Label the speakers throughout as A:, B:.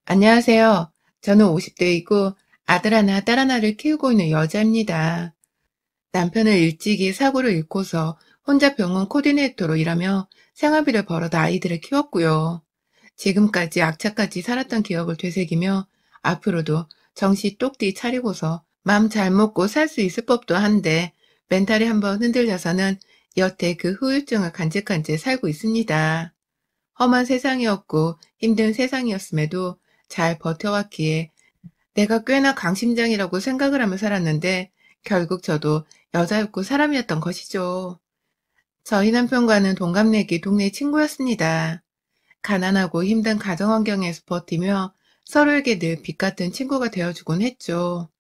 A: 안녕하세요. 저는 50대이고 아들 하나, 딸 하나를 키우고 있는 여자입니다. 남편은 일찍이 사고를 잃고서 혼자 병원 코디네이터로 일하며 생활비를 벌어다 아이들을 키웠고요. 지금까지 악착같이 살았던 기억을 되새기며 앞으로도 정신 똑띠 차리고서 마음 잘 먹고 살 수 있을 법도 한데 멘탈이 한번 흔들려서는 여태 그 후유증을 간직한 채 살고 있습니다. 험한 세상이었고 힘든 세상이었음에도 잘 버텨왔기에 내가 꽤나 강심장이라고 생각을 하며 살았는데 결국 저도 여자였고 사람이었던 것이죠. 저희 남편과는 동갑내기 동네 친구였습니다. 가난하고 힘든 가정 환경에서 버티며 서로에게 늘 빛 같은 친구가 되어주곤 했죠.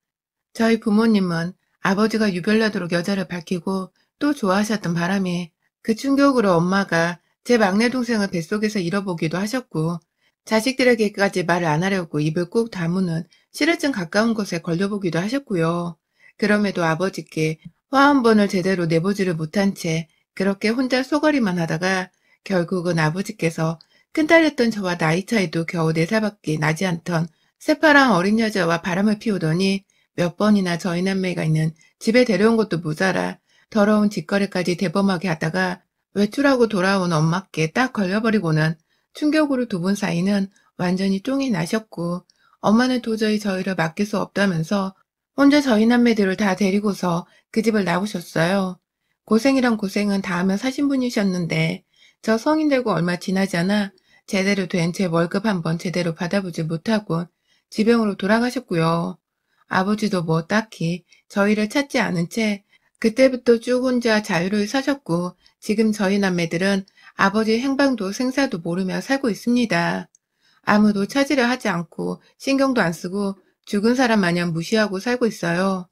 A: 저희 부모님은 아버지가 유별나도록 여자를 밝히고 또 좋아하셨던 바람에 그 충격으로 엄마가 제 막내 동생을 뱃속에서 잃어보기도 하셨고 자식들에게까지 말을 안 하려고 입을 꾹 다무는 실효증 가까운 곳에 걸려보기도 하셨고요. 그럼에도 아버지께 화 한 번을 제대로 내보지를 못한 채 그렇게 혼자 소거리만 하다가 결국은 아버지께서 큰딸이었던 저와 나이 차이도 겨우 4살밖에 나지 않던 새파란 어린 여자와 바람을 피우더니 몇 번이나 저희 남매가 있는 집에 데려온 것도 모자라 더러운 짓거리까지 대범하게 하다가 외출하고 돌아온 엄마께 딱 걸려버리고는 충격으로 두 분 사이는 완전히 쫑이 나셨고 엄마는 도저히 저희를 맡길 수 없다면서 혼자 저희 남매들을 다 데리고서 그 집을 나오셨어요. 고생이란 고생은 다 하며 사신 분이셨는데 저 성인 되고 얼마 지나지 않아 제대로 된 제 월급 한번 제대로 받아보지 못하고 지병으로 돌아가셨고요. 아버지도 뭐 딱히 저희를 찾지 않은 채 그때부터 쭉 혼자 자유를 사셨고 지금 저희 남매들은 아버지 행방도 생사도 모르며 살고 있습니다. 아무도 찾으려 하지 않고 신경도 안 쓰고 죽은 사람 마냥 무시하고 살고 있어요.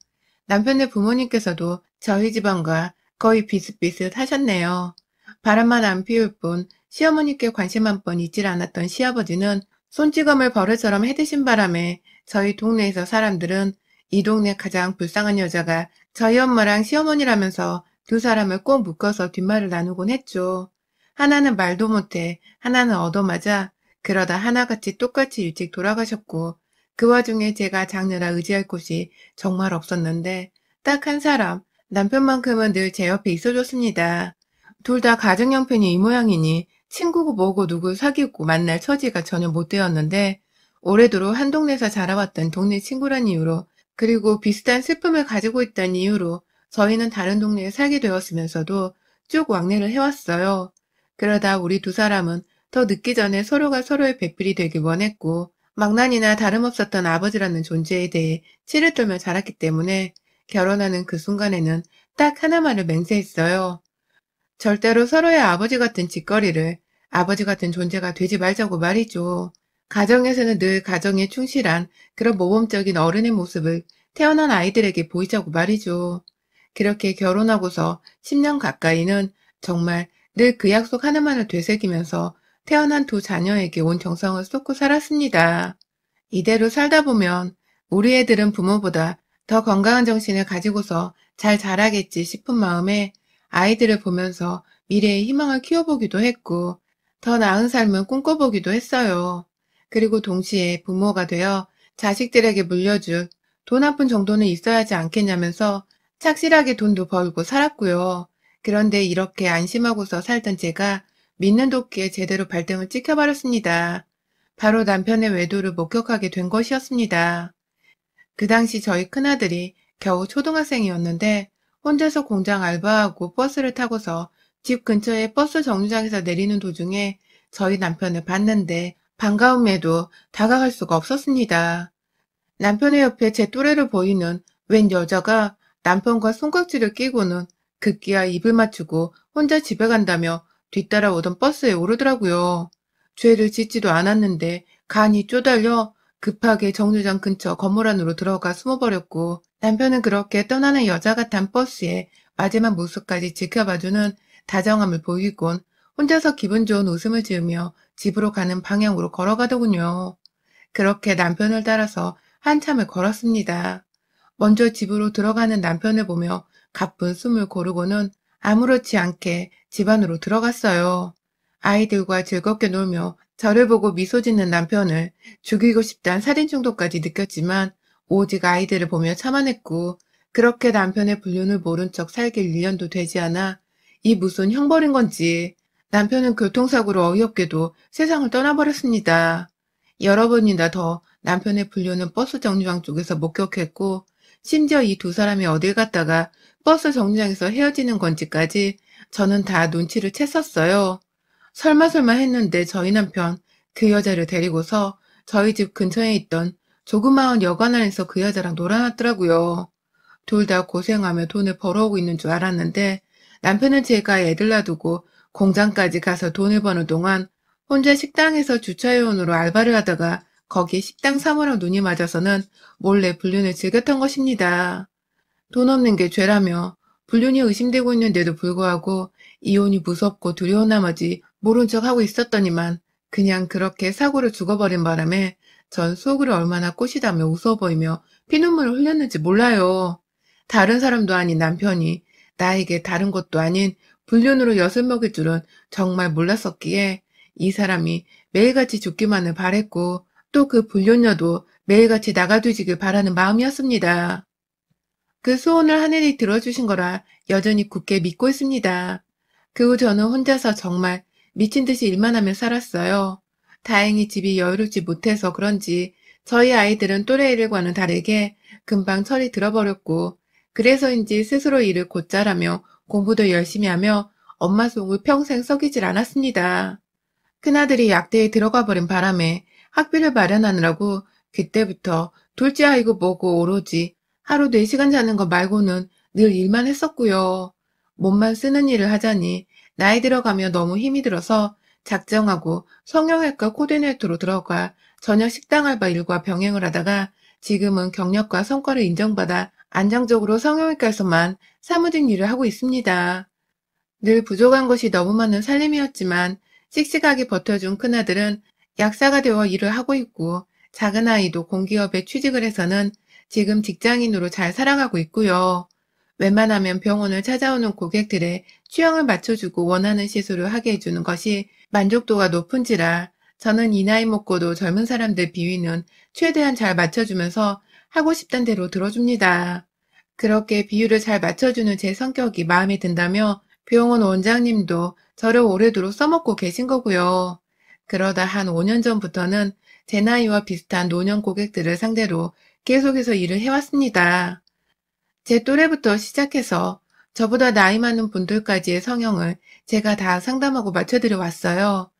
A: 남편네 부모님께서도 저희 집안과 거의 비슷비슷 하셨네요. 바람만 안 피울 뿐 시어머니께 관심 한 번 있질 않았던 시아버지는 손찌검을 버릇처럼 해드신 바람에 저희 동네에서 사람들은 이 동네 가장 불쌍한 여자가 저희 엄마랑 시어머니라면서 두 사람을 꼭 묶어서 뒷말을 나누곤 했죠. 하나는 말도 못해, 하나는 얻어맞아, 그러다 하나같이 똑같이 일찍 돌아가셨고, 그 와중에 제가 장르라 의지할 곳이 정말 없었는데, 딱 한 사람, 남편만큼은 늘 제 옆에 있어줬습니다. 둘 다 가정 형편이 이 모양이니 친구고 뭐고 누굴 사귀고 만날 처지가 전혀 못 되었는데, 오래도록 한 동네에서 자라왔던 동네 친구란 이유로 그리고 비슷한 슬픔을 가지고 있다는 이유로 저희는 다른 동네에 살게 되었으면서도 쭉 왕래를 해왔어요. 그러다 우리 두 사람은 더 늦기 전에 서로가 서로의 배필이 되길 원했고 망난이나 다름없었던 아버지라는 존재에 대해 치를 떨며 자랐기 때문에 결혼하는 그 순간에는 딱 하나만을 맹세했어요. 절대로 서로의 아버지 같은 짓거리를 아버지 같은 존재가 되지 말자고 말이죠. 가정에서는 늘 가정에 충실한 그런 모범적인 어른의 모습을 태어난 아이들에게 보이자고 말이죠. 그렇게 결혼하고서 10년 가까이는 정말 늘 그 약속 하나만을 되새기면서 태어난 두 자녀에게 온 정성을 쏟고 살았습니다. 이대로 살다 보면 우리 애들은 부모보다 더 건강한 정신을 가지고서 잘 자라겠지 싶은 마음에 아이들을 보면서 미래의 희망을 키워보기도 했고 더 나은 삶을 꿈꿔보기도 했어요. 그리고 동시에 부모가 되어 자식들에게 물려줄 돈 한 푼 정도는 있어야 하지 않겠냐면서 착실하게 돈도 벌고 살았고요. 그런데 이렇게 안심하고서 살던 제가 믿는 도끼에 제대로 발등을 찍혀버렸습니다. 바로 남편의 외도를 목격하게 된 것이었습니다. 그 당시 저희 큰아들이 겨우 초등학생이었는데 혼자서 공장 알바하고 버스를 타고서 집 근처의 버스 정류장에서 내리는 도중에 저희 남편을 봤는데 반가움에도 다가갈 수가 없었습니다. 남편의 옆에 제 또래를 보이는 웬 여자가 남편과 손깍지를 끼고는 급기야 입을 맞추고 혼자 집에 간다며 뒤따라오던 버스에 오르더라고요. 죄를 짓지도 않았는데 간이 쪼달려 급하게 정류장 근처 건물 안으로 들어가 숨어버렸고 남편은 그렇게 떠나는 여자가 탄 버스의 마지막 모습까지 지켜봐주는 다정함을 보이곤 혼자서 기분 좋은 웃음을 지으며 집으로 가는 방향으로 걸어가더군요. 그렇게 남편을 따라서 한참을 걸었습니다. 먼저 집으로 들어가는 남편을 보며 가쁜 숨을 고르고는 아무렇지 않게 집 안으로 들어갔어요. 아이들과 즐겁게 놀며 저를 보고 미소 짓는 남편을 죽이고 싶다는 살인 충동까지 느꼈지만 오직 아이들을 보며 참아냈고 그렇게 남편의 불륜을 모른 척 살길 1년도 되지 않아 이 무슨 형벌인 건지 남편은 교통사고로 어이없게도 세상을 떠나버렸습니다. 여러 번이나 더 남편의 불륜은 버스 정류장 쪽에서 목격했고 심지어 이 두 사람이 어딜 갔다가 버스 정류장에서 헤어지는 건지까지 저는 다 눈치를 챘었어요. 설마 했는데 저희 남편 그 여자를 데리고서 저희 집 근처에 있던 조그마한 여관 안에서 그 여자랑 놀아놨더라고요. 둘 다 고생하며 돈을 벌어오고 있는 줄 알았는데 남편은 제가 애들 놔두고 공장까지 가서 돈을 버는 동안 혼자 식당에서 주차요원으로 알바를 하다가 거기 식당 사모랑 눈이 맞아서는 몰래 불륜을 즐겼던 것입니다. 돈 없는 게 죄라며 불륜이 의심되고 있는데도 불구하고 이혼이 무섭고 두려운 나머지 모른 척하고 있었더니만 그냥 그렇게 사고를 죽어버린 바람에 전 속으로 얼마나 꼬시다며 웃어 보이며 피눈물을 흘렸는지 몰라요. 다른 사람도 아닌 남편이 나에게 다른 것도 아닌 불륜으로 엿을 먹일 줄은 정말 몰랐었기에 이 사람이 매일같이 죽기만을 바랬고 또 그 불륜녀도 매일같이 나가두지길 바라는 마음이었습니다. 그 소원을 하늘이 들어주신 거라 여전히 굳게 믿고 있습니다. 그 후 저는 혼자서 정말 미친 듯이 일만 하며 살았어요. 다행히 집이 여유롭지 못해서 그런지 저희 아이들은 또래들과는 다르게 금방 철이 들어버렸고 그래서인지 스스로 일을 곧잘하며 공부도 열심히 하며 엄마 속을 평생 썩이질 않았습니다. 큰아들이 약대에 들어가 버린 바람에 학비를 마련하느라고 그때부터 둘째 아이고 뭐고 오로지 하루 4시간 자는 거 말고는 늘 일만 했었고요. 몸만 쓰는 일을 하자니 나이 들어가며 너무 힘이 들어서 작정하고 성형외과 코디네이터로 들어가 저녁 식당 알바 일과 병행을 하다가 지금은 경력과 성과를 인정받아 안정적으로 성형외과에서만 사무직 일을 하고 있습니다. 늘 부족한 것이 너무 많은 살림이었지만 씩씩하게 버텨준 큰아들은 약사가 되어 일을 하고 있고 작은 아이도 공기업에 취직을 해서는 지금 직장인으로 잘 살아가고 있고요. 웬만하면 병원을 찾아오는 고객들의 취향을 맞춰주고 원하는 시술을 하게 해주는 것이 만족도가 높은지라 저는 이 나이 먹고도 젊은 사람들 비위는 최대한 잘 맞춰주면서 하고 싶단 대로 들어줍니다. 그렇게 비율을 잘 맞춰주는 제 성격이 마음에 든다며 병원 원장님도 저를 오래도록 써먹고 계신 거고요. 그러다 한 5년 전부터는 제 나이와 비슷한 노년 고객들을 상대로 계속해서 일을 해왔습니다. 제 또래부터 시작해서 저보다 나이 많은 분들까지의 성형을 제가 다 상담하고 맞춰드려 왔어요.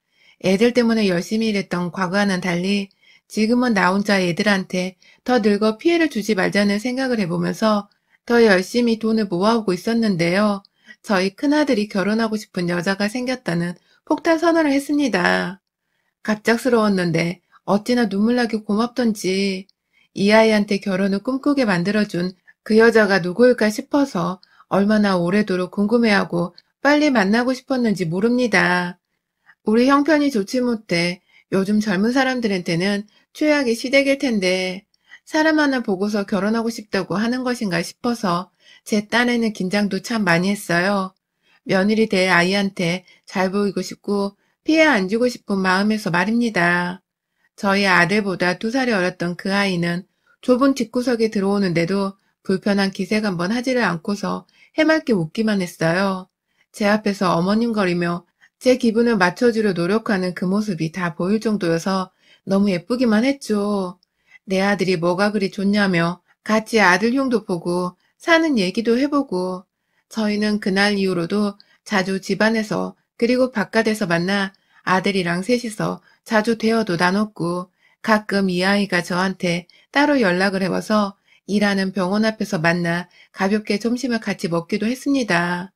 A: 애들 때문에 열심히 일했던 과거와는 달리 지금은 나 혼자 애들한테 더 늙어 피해를 주지 말자는 생각을 해보면서 더 열심히 돈을 모아오고 있었는데요. 저희 큰아들이 결혼하고 싶은 여자가 생겼다는 폭탄 선언을 했습니다. 갑작스러웠는데 어찌나 눈물나게 고맙던지 이 아이한테 결혼을 꿈꾸게 만들어준 그 여자가 누구일까 싶어서 얼마나 오래도록 궁금해하고 빨리 만나고 싶었는지 모릅니다. 우리 형편이 좋지 못해 요즘 젊은 사람들한테는 최악의 시댁일 텐데 사람 하나 보고서 결혼하고 싶다고 하는 것인가 싶어서 제 딴에는 긴장도 참 많이 했어요. 며느리 될 아이한테 잘 보이고 싶고 피해 안 주고 싶은 마음에서 말입니다. 저희 아들보다 2살이 어렸던 그 아이는 좁은 집구석에 들어오는데도 불편한 기색 한번 하지를 않고서 해맑게 웃기만 했어요. 제 앞에서 어머님거리며 제 기분을 맞춰주려 노력하는 그 모습이 다 보일 정도여서 너무 예쁘기만 했죠. 내 아들이 뭐가 그리 좋냐며 같이 아들 흉도 보고 사는 얘기도 해보고 저희는 그날 이후로도 자주 집안에서 그리고 바깥에서 만나 아들이랑 셋이서 자주 대화도 나눴고 가끔 이 아이가 저한테 따로 연락을 해와서 일하는 병원 앞에서 만나 가볍게 점심을 같이 먹기도 했습니다.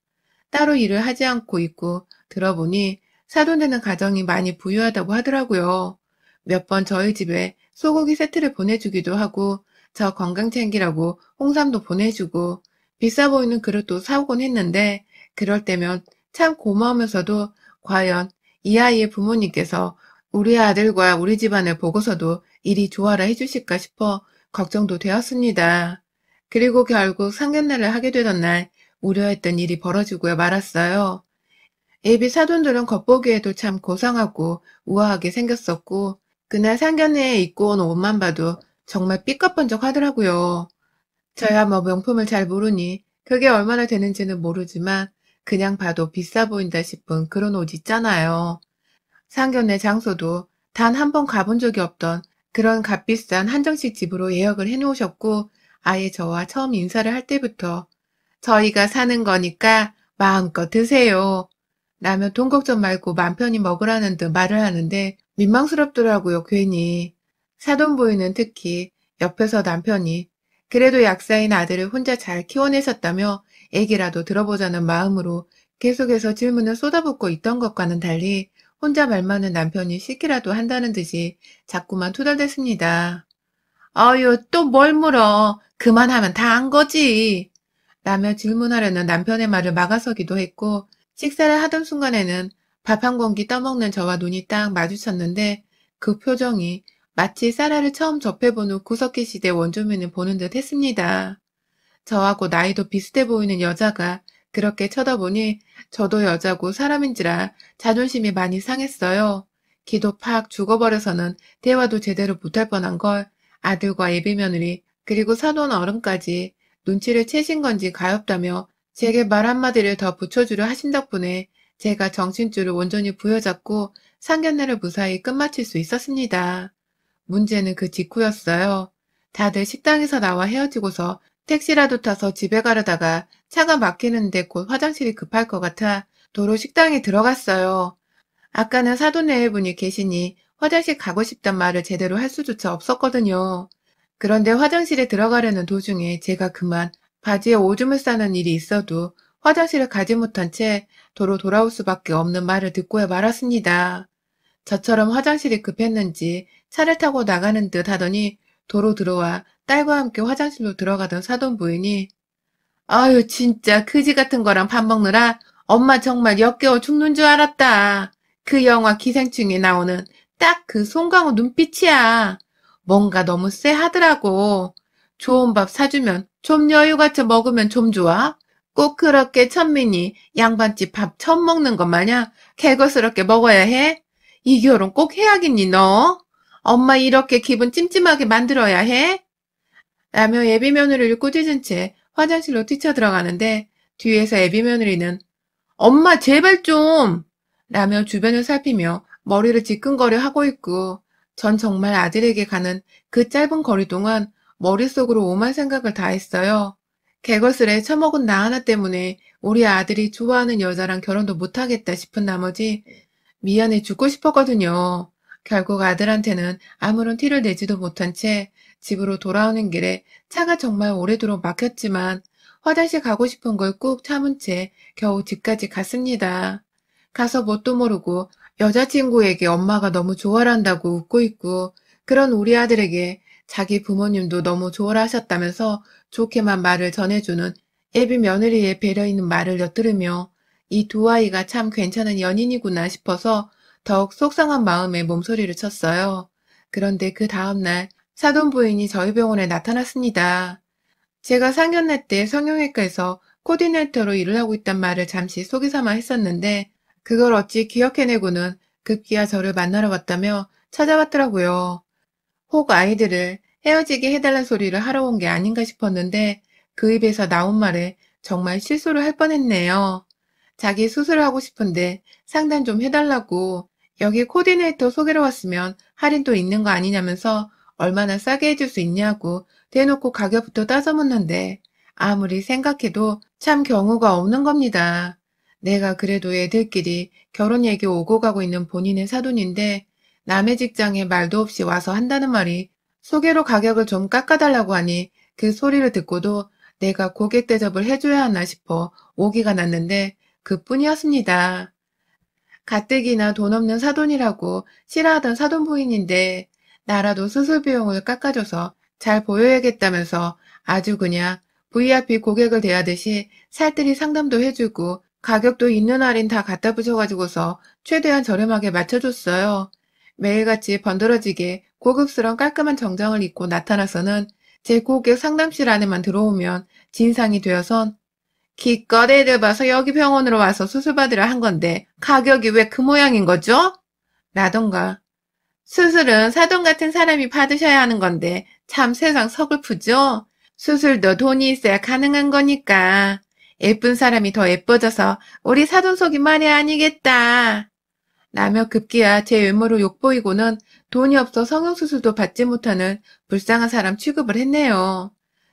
A: 따로 일을 하지 않고 있고 들어보니 사돈되는 가정이 많이 부유하다고 하더라고요. 몇 번 저희 집에 소고기 세트를 보내주기도 하고 저 건강 챙기라고 홍삼도 보내주고 비싸 보이는 그릇도 사오곤 했는데 그럴 때면 참 고마우면서도 과연 이 아이의 부모님께서 우리 아들과 우리 집안을 보고서도 이리 좋아라 해주실까 싶어 걱정도 되었습니다. 그리고 결국 상견례를 하게 되던 날 우려했던 일이 벌어지고 말았어요. 예비 사돈들은 겉보기에도 참 고상하고 우아하게 생겼었고, 그날 상견례에 입고 온 옷만 봐도 정말 삐까뻔쩍하더라고요. 저야 뭐 명품을 잘 모르니 그게 얼마나 되는지는 모르지만 그냥 봐도 비싸 보인다 싶은 그런 옷 있잖아요. 상견례 장소도 단 한 번 가본 적이 없던 그런 값비싼 한정식 집으로 예약을 해놓으셨고, 아예 저와 처음 인사를 할 때부터 저희가 사는 거니까 마음껏 드세요 라며 돈 걱정 말고 맘 편히 먹으라는 듯 말을 하는데 민망스럽더라고요, 괜히. 사돈부인은 특히 옆에서 남편이 그래도 약사인 아들을 혼자 잘 키워내셨다며 얘기라도 들어보자는 마음으로 계속해서 질문을 쏟아붓고 있던 것과는 달리 혼자 말 많은 남편이 시키라도 한다는 듯이 자꾸만 투덜댔습니다. 아유, 또 뭘 물어. 그만하면 다 안 거지. 라며 질문하려는 남편의 말을 막아서기도 했고, 식사를 하던 순간에는 밥 한 공기 떠먹는 저와 눈이 딱 마주쳤는데 그 표정이 마치 쌀알을 처음 접해본 후 구석기 시대 원조민을 보는 듯 했습니다. 저하고 나이도 비슷해 보이는 여자가 그렇게 쳐다보니 저도 여자고 사람인지라 자존심이 많이 상했어요. 기도 팍 죽어버려서는 대화도 제대로 못할 뻔한 걸 아들과 예비며느리 그리고 사돈 어른까지 눈치를 채신 건지 가엾다며 제게 말 한마디를 더 붙여주려 하신 덕분에 제가 정신줄을 온전히 부여잡고 상견례를 무사히 끝마칠 수 있었습니다. 문제는 그 직후였어요. 다들 식당에서 나와 헤어지고서 택시라도 타서 집에 가려다가 차가 막히는데 곧 화장실이 급할 것 같아 도로 식당에 들어갔어요. 아까는 사돈네 분이 계시니 화장실 가고 싶단 말을 제대로 할 수조차 없었거든요. 그런데 화장실에 들어가려는 도중에 제가 그만 바지에 오줌을 싸는 일이 있어도 화장실을 가지 못한 채 도로 돌아올 수밖에 없는 말을 듣고야 말았습니다. 저처럼 화장실이 급했는지 차를 타고 나가는 듯 하더니 도로 들어와 딸과 함께 화장실로 들어가던 사돈 부인이 아유 진짜 그지 같은 거랑 밥 먹느라 엄마 정말 역겨워 죽는 줄 알았다. 그 영화 기생충에 나오는 딱 그 송강호 눈빛이야. 뭔가 너무 쎄하더라고. 좋은 밥 사주면 좀 여유같이 먹으면 좀 좋아? 꼭 그렇게 천민이 양반집 밥 처음 먹는 것 마냥 개걸스럽게 먹어야 해? 이 결혼 꼭 해야겠니 너? 엄마 이렇게 기분 찜찜하게 만들어야 해? 라며 예비 며느리를 꾸짖은 채 화장실로 뛰쳐 들어가는데 뒤에서 예비 며느리는 엄마 제발 좀! 라며 주변을 살피며 머리를 지끈거려 하고 있고 전 정말 아들에게 가는 그 짧은 거리 동안 머릿속으로 오만 생각을 다 했어요. 개걸스레 처먹은 나 하나 때문에 우리 아들이 좋아하는 여자랑 결혼도 못하겠다 싶은 나머지 미안해 죽고 싶었거든요. 결국 아들한테는 아무런 티를 내지도 못한 채 집으로 돌아오는 길에 차가 정말 오래도록 막혔지만 화장실 가고 싶은 걸 꾹 참은 채 겨우 집까지 갔습니다. 가서 뭣도 모르고 여자친구에게 엄마가 너무 좋아를 한다고 웃고 있고 그런 우리 아들에게 자기 부모님도 너무 좋아를 하셨다면서 좋게만 말을 전해주는 예비 며느리의 배려 있는 말을 엿들으며 이 두 아이가 참 괜찮은 연인이구나 싶어서 더욱 속상한 마음에 몸소리를 쳤어요. 그런데 그 다음날 사돈 부인이 저희 병원에 나타났습니다. 제가 상견례 때 성형외과에서 코디네이터로 일을 하고 있단 말을 잠시 속이삼아 했었는데 그걸 어찌 기억해내고는 급기야 저를 만나러 왔다며 찾아왔더라고요. 혹 아이들을 헤어지게 해달란 소리를 하러 온 게 아닌가 싶었는데 그 입에서 나온 말에 정말 실수를 할 뻔했네요. 자기 수술하고 싶은데 상담 좀 해달라고 여기 코디네이터 소개로 왔으면 할인도 있는 거 아니냐면서 얼마나 싸게 해줄 수 있냐고 대놓고 가격부터 따져 묻는데 아무리 생각해도 참 경우가 없는 겁니다. 내가 그래도 애들끼리 결혼 얘기 오고 가고 있는 본인의 사돈인데 남의 직장에 말도 없이 와서 한다는 말이 소개로 가격을 좀 깎아달라고 하니 그 소리를 듣고도 내가 고객 대접을 해줘야 하나 싶어 오기가 났는데 그뿐이었습니다. 가뜩이나 돈 없는 사돈이라고 싫어하던 사돈 부인인데 나라도 수술 비용을 깎아줘서 잘 보여야겠다면서 아주 그냥 VIP 고객을 대하듯이 살뜰히 상담도 해주고 가격도 있는 할인 다 갖다 부셔가지고서 최대한 저렴하게 맞춰줬어요. 매일같이 번들어지게 고급스러운 깔끔한 정장을 입고 나타나서는 제 고객 상담실 안에만 들어오면 진상이 되어선 기껏 애들 봐서 여기 병원으로 와서 수술받으려 한 건데 가격이 왜 그 모양인 거죠? 라던가. 수술은 사돈 같은 사람이 받으셔야 하는 건데 참 세상 서글프죠? 수술도 돈이 있어야 가능한 거니까. 예쁜 사람이 더 예뻐져서 우리 사돈 속이 말이 아니겠다. 라며 급기야 제 외모로 욕보이고는 돈이 없어 성형수술도 받지 못하는 불쌍한 사람 취급을 했네요.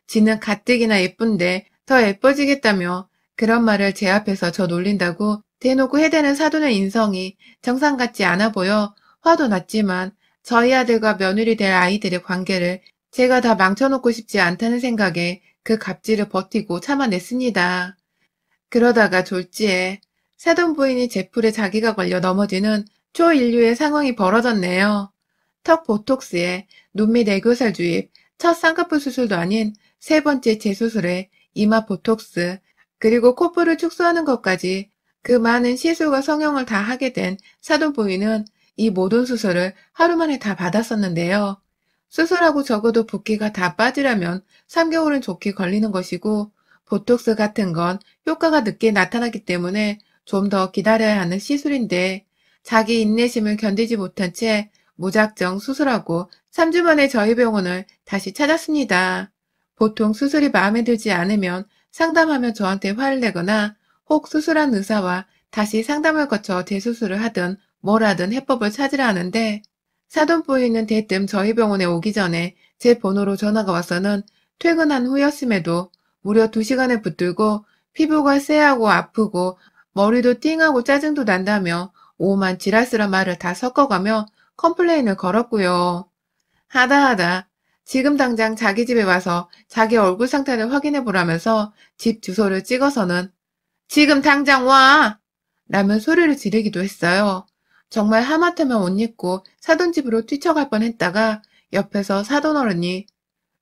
A: 지는 가뜩이나 예쁜데 더 예뻐지겠다며 그런 말을 제 앞에서 저 놀린다고 대놓고 해대는 사돈의 인성이 정상 같지 않아 보여 화도 났지만 저희 아들과 며느리 될 아이들의 관계를 제가 다 망쳐놓고 싶지 않다는 생각에 그 갑질을 버티고 참아냈습니다. 그러다가 졸지에 사돈 부인이 제풀에 자기가 걸려 넘어지는 초인류의 상황이 벌어졌네요. 턱 보톡스에 눈밑 애교살 주입, 첫 쌍꺼풀 수술도 아닌 세 번째 재수술에 이마 보톡스, 그리고 코뿔을 축소하는 것까지 그 많은 시술과 성형을 다 하게 된 사돈 부인은 이 모든 수술을 하루 만에 다 받았었는데요. 수술하고 적어도 붓기가 다 빠지려면 3개월은 좋게 걸리는 것이고 보톡스 같은 건 효과가 늦게 나타나기 때문에 좀 더 기다려야 하는 시술인데 자기 인내심을 견디지 못한 채 무작정 수술하고 3주 만에 저희 병원을 다시 찾았습니다. 보통 수술이 마음에 들지 않으면 상담하며 저한테 화를 내거나 혹 수술한 의사와 다시 상담을 거쳐 재수술을 하든 뭘 하든 해법을 찾으려 하는데 사돈 부인은 대뜸 저희 병원에 오기 전에 제 번호로 전화가 와서는 퇴근한 후였음에도 무려 2시간을 붙들고 피부가 쎄하고 아프고 머리도 띵하고 짜증도 난다며 오만 지랄스런 말을 다 섞어가며 컴플레인을 걸었고요. 하다 지금 당장 자기 집에 와서 자기 얼굴 상태를 확인해 보라면서 집 주소를 찍어서는 지금 당장 와! 라며 소리를 지르기도 했어요. 정말 하마터면 옷 입고 사돈 집으로 뛰쳐갈 뻔했다가 옆에서 사돈 어른이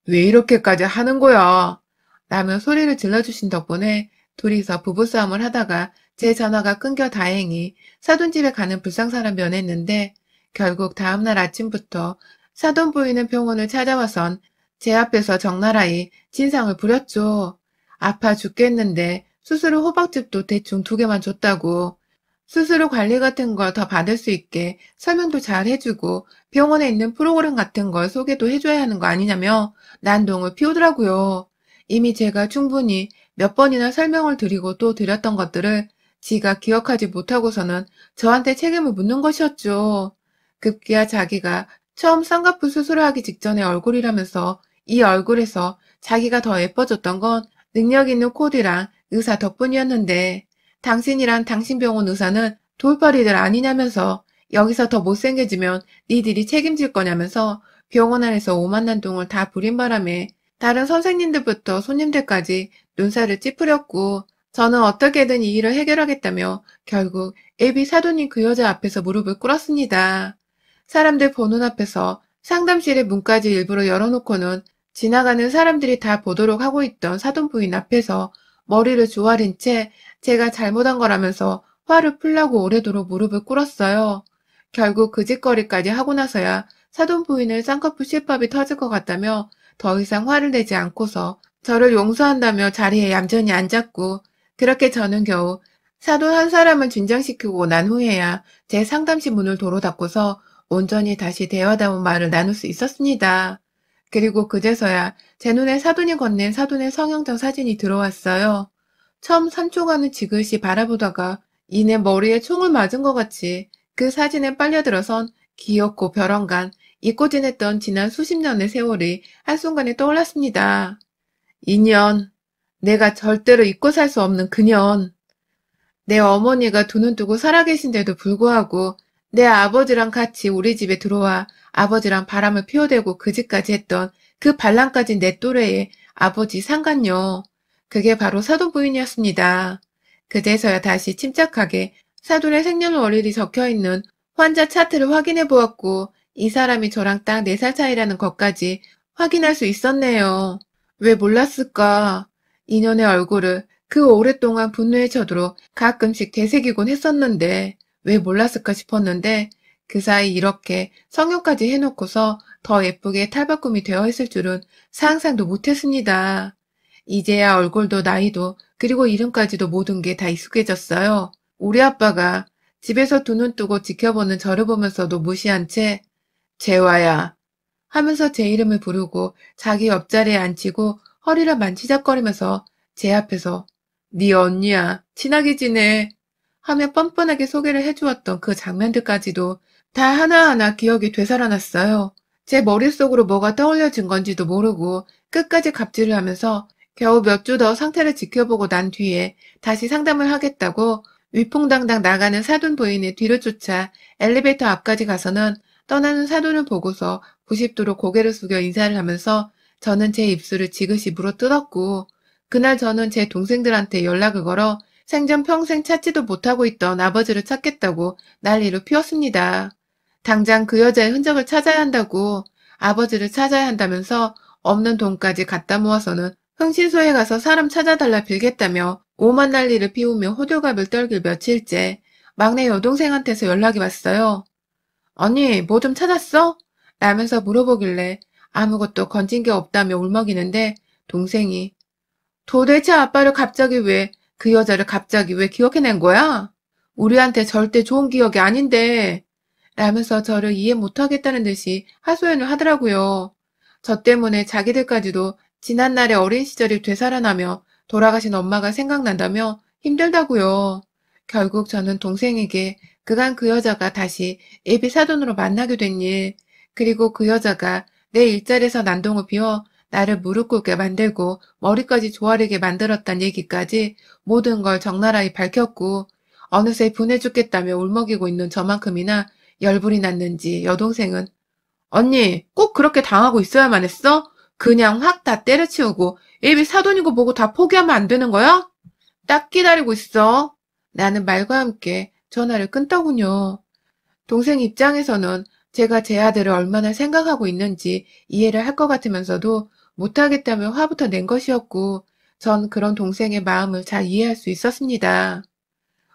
A: 왜 이렇게까지 하는 거야? 라며 소리를 질러주신 덕분에 둘이서 부부싸움을 하다가 제 전화가 끊겨 다행히 사돈 집에 가는 불상사를 면했는데 결국 다음날 아침부터 사돈 부인은 병원을 찾아와선 제 앞에서 적나라히 진상을 부렸죠. 아파 죽겠는데 수술 후 호박즙도 대충 2개만 줬다고. 수술 후 관리 같은 걸 더 받을 수 있게 설명도 잘 해주고 병원에 있는 프로그램 같은 걸 소개도 해줘야 하는 거 아니냐며 난동을 피우더라고요. 이미 제가 충분히 몇 번이나 설명을 드리고 또 드렸던 것들을 지가 기억하지 못하고서는 저한테 책임을 묻는 것이었죠. 급기야 자기가 처음 쌍꺼풀 수술을 하기 직전의 얼굴이라면서 이 얼굴에서 자기가 더 예뻐졌던 건 능력 있는 코디랑 의사 덕분이었는데 당신이랑 당신 병원 의사는 돌팔이들 아니냐면서 여기서 더 못생겨지면 니들이 책임질 거냐면서 병원 안에서 오만난동을 다 부린 바람에 다른 선생님들부터 손님들까지 눈살을 찌푸렸고 저는 어떻게든 이 일을 해결하겠다며 결국 애비 사돈인 그 여자 앞에서 무릎을 꿇었습니다. 사람들 보는 앞에서 상담실의 문까지 일부러 열어놓고는 지나가는 사람들이 다 보도록 하고 있던 사돈 부인 앞에서 머리를 조아린 채 제가 잘못한 거라면서 화를 풀려고 오래도록 무릎을 꿇었어요. 결국 그 짓거리까지 하고 나서야 사돈 부인을 쌍꺼풀 실밥이 터질 것 같다며 더 이상 화를 내지 않고서 저를 용서한다며 자리에 얌전히 앉았고 그렇게 저는 겨우 사돈 한 사람을 진정시키고 난 후에야 제 상담실 문을 도로 닫고서 온전히 다시 대화다운 말을 나눌 수 있었습니다. 그리고 그제서야 제 눈에 사돈이 건넨 사돈의 성형전 사진이 들어왔어요. 처음 3초간은 지그시 바라보다가 이내 머리에 총을 맞은 것 같이 그 사진에 빨려들어선 귀엽고 벼랑간 잊고 지냈던 지난 수십 년의 세월이 한순간에 떠올랐습니다. 인연, 내가 절대로 잊고 살 수 없는 그년. 내 어머니가 두 눈 뜨고 살아계신데도 불구하고 내 아버지랑 같이 우리 집에 들어와 아버지랑 바람을 피워대고 그 집까지 했던 그 반란까지 내 또래의 아버지 상간녀. 그게 바로 사돈 부인이었습니다. 그제서야 다시 침착하게 사돈의 생년월일이 적혀있는 환자 차트를 확인해 보았고 이 사람이 저랑 딱 4살 차이라는 것까지 확인할 수 있었네요. 왜 몰랐을까? 인연의 얼굴을 그 오랫동안 분노의 저도로 가끔씩 되새기곤 했었는데 왜 몰랐을까 싶었는데 그 사이 이렇게 성형까지 해놓고서 더 예쁘게 탈바꿈이 되어 있을 줄은 상상도 못했습니다. 이제야 얼굴도 나이도 그리고 이름까지도 모든 게 다 익숙해졌어요. 우리 아빠가 집에서 두 눈 뜨고 지켜보는 저를 보면서도 무시한 채 재화야 하면서 제 이름을 부르고 자기 옆자리에 앉히고 허리를 만지작거리면서 제 앞에서 네 언니야 친하게 지내 하며 뻔뻔하게 소개를 해주었던 그 장면들까지도 다 하나하나 기억이 되살아났어요. 제 머릿속으로 뭐가 떠올려진 건지도 모르고 끝까지 갑질을 하면서 겨우 몇 주 더 상태를 지켜보고 난 뒤에 다시 상담을 하겠다고 위풍당당 나가는 사돈 부인의 뒤를 쫓아 엘리베이터 앞까지 가서는 떠나는 사돈을 보고서 90도로 고개를 숙여 인사를 하면서 저는 제 입술을 지그시 물어뜯었고 그날 저는 제 동생들한테 연락을 걸어 생전 평생 찾지도 못하고 있던 아버지를 찾겠다고 난리를 피웠습니다. 당장 그 여자의 흔적을 찾아야 한다고 아버지를 찾아야 한다면서 없는 돈까지 갖다 모아서는 흥신소에 가서 사람 찾아달라 빌겠다며 오만 난리를 피우며 호들갑을 떨길 며칠째 막내 여동생한테서 연락이 왔어요. 언니, 뭐 좀 찾았어? 라면서 물어보길래 아무것도 건진 게 없다며 울먹이는데 동생이 도대체 아빠를 갑자기 왜, 그 여자를 갑자기 왜 기억해낸 거야? 우리한테 절대 좋은 기억이 아닌데. 라면서 저를 이해 못하겠다는 듯이 하소연을 하더라고요. 저 때문에 자기들까지도 지난날의 어린 시절이 되살아나며 돌아가신 엄마가 생각난다며 힘들다고요. 결국 저는 동생에게 그간 그 여자가 다시 예비 사돈으로 만나게 된 일, 그리고 그 여자가 내 일자리에서 난동을 피워 나를 무릎 꿇게 만들고 머리까지 조아리게 만들었단 얘기까지 모든 걸 적나라히 밝혔고 어느새 분해 죽겠다며 울먹이고 있는 저만큼이나 열불이 났는지 여동생은 언니 꼭 그렇게 당하고 있어야만 했어? 그냥 확 다 때려치우고 예비 사돈이고 뭐고 다 포기하면 안 되는 거야? 딱 기다리고 있어. 나는 말과 함께 전화를 끊더군요. 동생 입장에서는 제가 제 아들을 얼마나 생각하고 있는지 이해를 할 것 같으면서도 못하겠다며 화부터 낸 것이었고 전 그런 동생의 마음을 잘 이해할 수 있었습니다.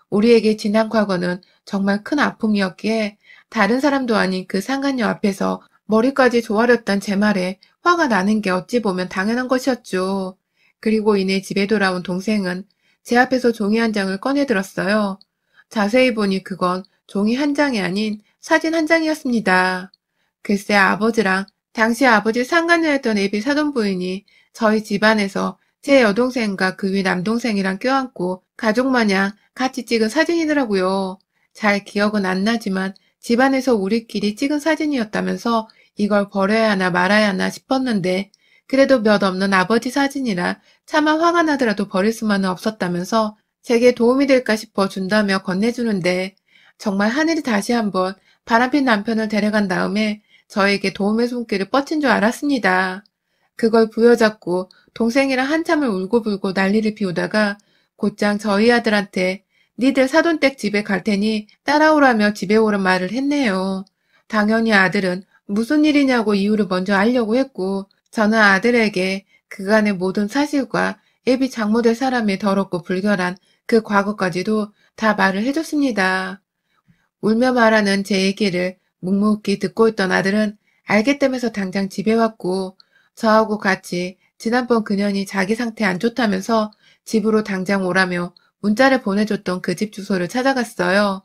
A: 우리에게 지난 과거는 정말 큰 아픔이었기에 다른 사람도 아닌 그 상간녀 앞에서 머리까지 조아렸던 제 말에 화가 나는 게 어찌 보면 당연한 것이었죠. 그리고 이내 집에 돌아온 동생은 제 앞에서 종이 한 장을 꺼내들었어요. 자세히 보니 그건 종이 한 장이 아닌 사진 한 장이었습니다. 글쎄 아버지랑 당시 아버지 상간녀였던 애비 사돈 부인이 저희 집안에서 제 여동생과 그 위 남동생이랑 껴안고 가족마냥 같이 찍은 사진이더라고요. 잘 기억은 안 나지만 집안에서 우리끼리 찍은 사진이었다면서 이걸 버려야 하나 말아야 하나 싶었는데 그래도 몇 없는 아버지 사진이라 차마 화가 나더라도 버릴 수만은 없었다면서 제게 도움이 될까 싶어 준다며 건네주는데 정말 하늘이 다시 한번 바람핀 남편을 데려간 다음에 저에게 도움의 손길을 뻗친 줄 알았습니다. 그걸 부여잡고 동생이랑 한참을 울고불고 난리를 피우다가 곧장 저희 아들한테 니들 사돈댁 집에 갈 테니 따라오라며 집에 오란 말을 했네요. 당연히 아들은 무슨 일이냐고 이유를 먼저 알려고 했고 저는 아들에게 그간의 모든 사실과 예비 장모될 사람의 더럽고 불결한 그 과거까지도 다 말을 해줬습니다. 울며 말하는 제 얘기를 묵묵히 듣고 있던 아들은 알겠다면서 당장 집에 왔고 저하고 같이 지난번 그년이 자기 상태 안 좋다면서 집으로 당장 오라며 문자를 보내줬던 그 집 주소를 찾아갔어요.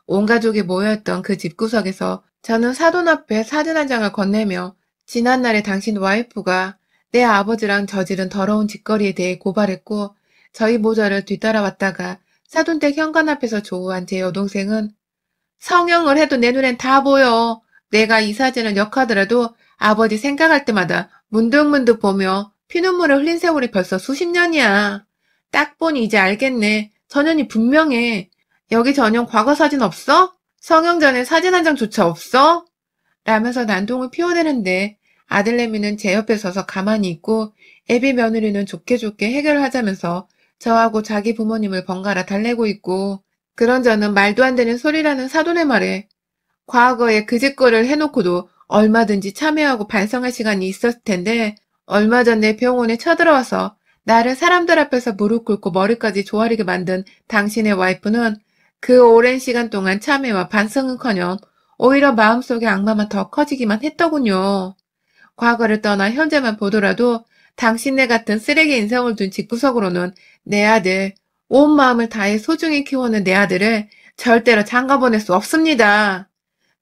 A: 온 가족이 모여있던 그 집구석에서 저는 사돈 앞에 사진 한 장을 건네며 지난날에 당신 와이프가 내 아버지랑 저지른 더러운 짓거리에 대해 고발했고 저희 모자를 뒤따라왔다가 사돈댁 현관 앞에서 조우한 제 여동생은 성형을 해도 내 눈엔 다 보여. 내가 이 사진을 역하더라도 아버지 생각할 때마다 문득문득 보며 피눈물을 흘린 세월이 벌써 수십 년이야. 딱 보니 이제 알겠네. 전현이 분명해. 여기 전현 과거 사진 없어? 성형 전에 사진 한 장조차 없어? 라면서 난동을 피워내는데 아들내미는 제 옆에 서서 가만히 있고 애비 며느리는 좋게 좋게 해결을 하자면서 저하고 자기 부모님을 번갈아 달래고 있고 그런 저는 말도 안 되는 소리라는 사돈의 말에 과거에 그 짓거리를 해놓고도 얼마든지 참여하고 반성할 시간이 있었을 텐데 얼마 전 내 병원에 쳐들어와서 나를 사람들 앞에서 무릎 꿇고 머리까지 조아리게 만든 당신의 와이프는 그 오랜 시간 동안 참회와 반성은커녕 오히려 마음속의 악마만 더 커지기만 했더군요. 과거를 떠나 현재만 보더라도 당신네 같은 쓰레기 인성을 둔 집구석으로는 내 아들, 온 마음을 다해 소중히 키우는 내 아들을 절대로 장가 보낼 수 없습니다.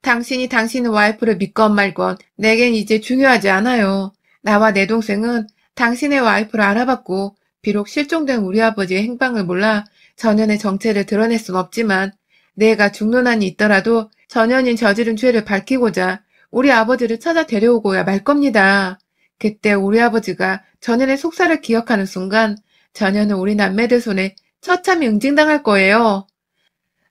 A: 당신이 당신의 와이프를 믿건 말건 내겐 이제 중요하지 않아요. 나와 내 동생은 당신의 와이프를 알아봤고 비록 실종된 우리 아버지의 행방을 몰라 전현의 정체를 드러낼 순 없지만 내가 죽는 한이 있더라도 전현이 저지른 죄를 밝히고자 우리 아버지를 찾아 데려오고야 말 겁니다. 그때 우리 아버지가 전현의 속사를 기억하는 순간 전현은 우리 남매들 손에 처참히 응징당할 거예요.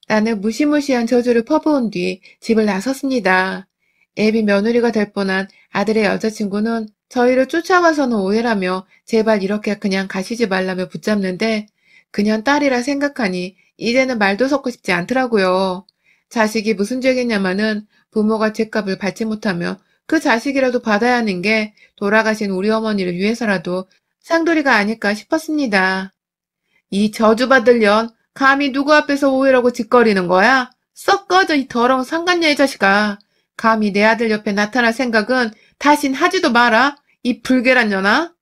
A: 나는 무시무시한 저주를 퍼부은 뒤 집을 나섰습니다. 애비 며느리가 될 뻔한 아들의 여자친구는 저희를 쫓아와서는 오해라며 제발 이렇게 그냥 가시지 말라며 붙잡는데 그냥 딸이라 생각하니 이제는 말도 섞고 싶지 않더라고요. 자식이 무슨 죄겠냐마는 부모가 죗값을 받지 못하며 그 자식이라도 받아야 하는 게 돌아가신 우리 어머니를 위해서라도 상도리가 아닐까 싶었습니다. 이 저주받을 년, 감히 누구 앞에서 오해라고 짓거리는 거야? 썩 꺼져 이 더러운 상간녀 이 자식아. 감히 내 아들 옆에 나타날 생각은 다신 하지도 마라. 이 불계란 년아.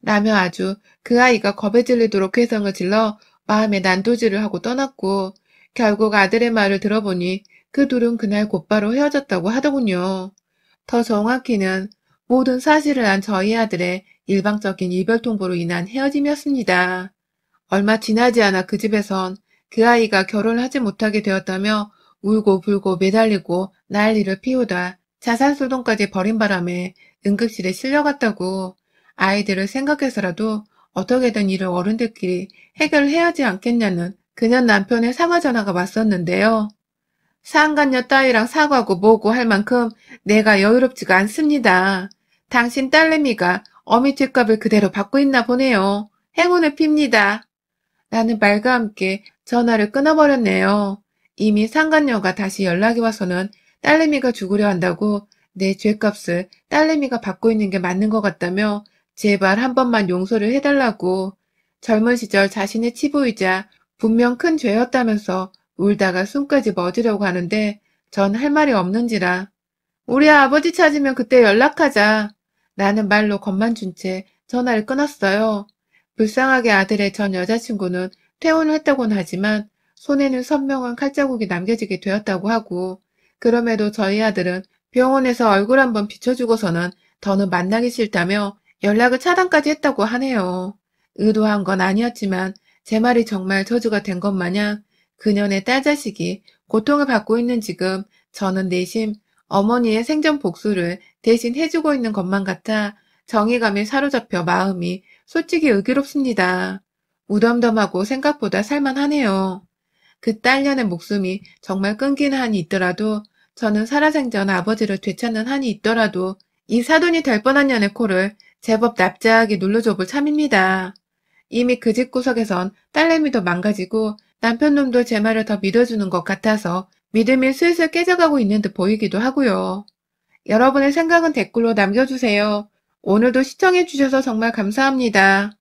A: 라며 아주 그 아이가 겁에 질리도록 괴성을 질러 마음에 난도질을 하고 떠났고 결국 아들의 말을 들어보니 그 둘은 그날 곧바로 헤어졌다고 하더군요. 더 정확히는 모든 사실을 안 저희 아들의 일방적인 이별 통보로 인한 헤어짐이었습니다. 얼마 지나지 않아 그 집에선 그 아이가 결혼을 하지 못하게 되었다며 울고 불고 매달리고 난리를 피우다 자살소동까지 벌인 바람에 응급실에 실려갔다고. 아이들을 생각해서라도 어떻게든 이를 어른들끼리 해결해야 하지 않겠냐는 그년 남편의 사과 전화가 왔었는데요. 상간녀 따위랑 사과고 뭐고 할 만큼 내가 여유롭지가 않습니다. 당신 딸내미가 어미 죗값을 그대로 받고 있나 보네요. 행운을 빕니다. 라는 말과 함께 전화를 끊어버렸네요. 이미 상간녀가 다시 연락이 와서는 딸내미가 죽으려 한다고 내 죗값을 딸내미가 받고 있는 게 맞는 것 같다며 제발 한 번만 용서를 해달라고. 젊은 시절 자신의 치부이자 분명 큰 죄였다면서 울다가 숨까지 멎으려고 하는데 전 할 말이 없는지라 우리 아버지 찾으면 그때 연락하자. 라는 말로 겁만 준 채 전화를 끊었어요. 불쌍하게 아들의 전 여자친구는 퇴원을 했다고는 하지만 손에는 선명한 칼자국이 남겨지게 되었다고 하고 그럼에도 저희 아들은 병원에서 얼굴 한번 비춰주고서는 더는 만나기 싫다며 연락을 차단까지 했다고 하네요. 의도한 건 아니었지만 제 말이 정말 저주가 된 것 마냥 그년의 딸 자식이 고통을 받고 있는 지금 저는 내심 어머니의 생전 복수를 대신 해주고 있는 것만 같아 정의감에 사로잡혀 마음이 솔직히 의기롭습니다. 무덤덤하고 생각보다 살만하네요. 그 딸년의 목숨이 정말 끊기는 한이 있더라도 저는 살아생전 아버지를 되찾는 한이 있더라도 이 사돈이 될 뻔한 년의 코를 제법 납작하게 눌러줘 볼 참입니다. 이미 그 집구석에선 딸내미도 망가지고 남편놈도 제 말을 더 믿어주는 것 같아서 믿음이 슬슬 깨져가고 있는 듯 보이기도 하고요. 여러분의 생각은 댓글로 남겨주세요. 오늘도 시청해주셔서 정말 감사합니다.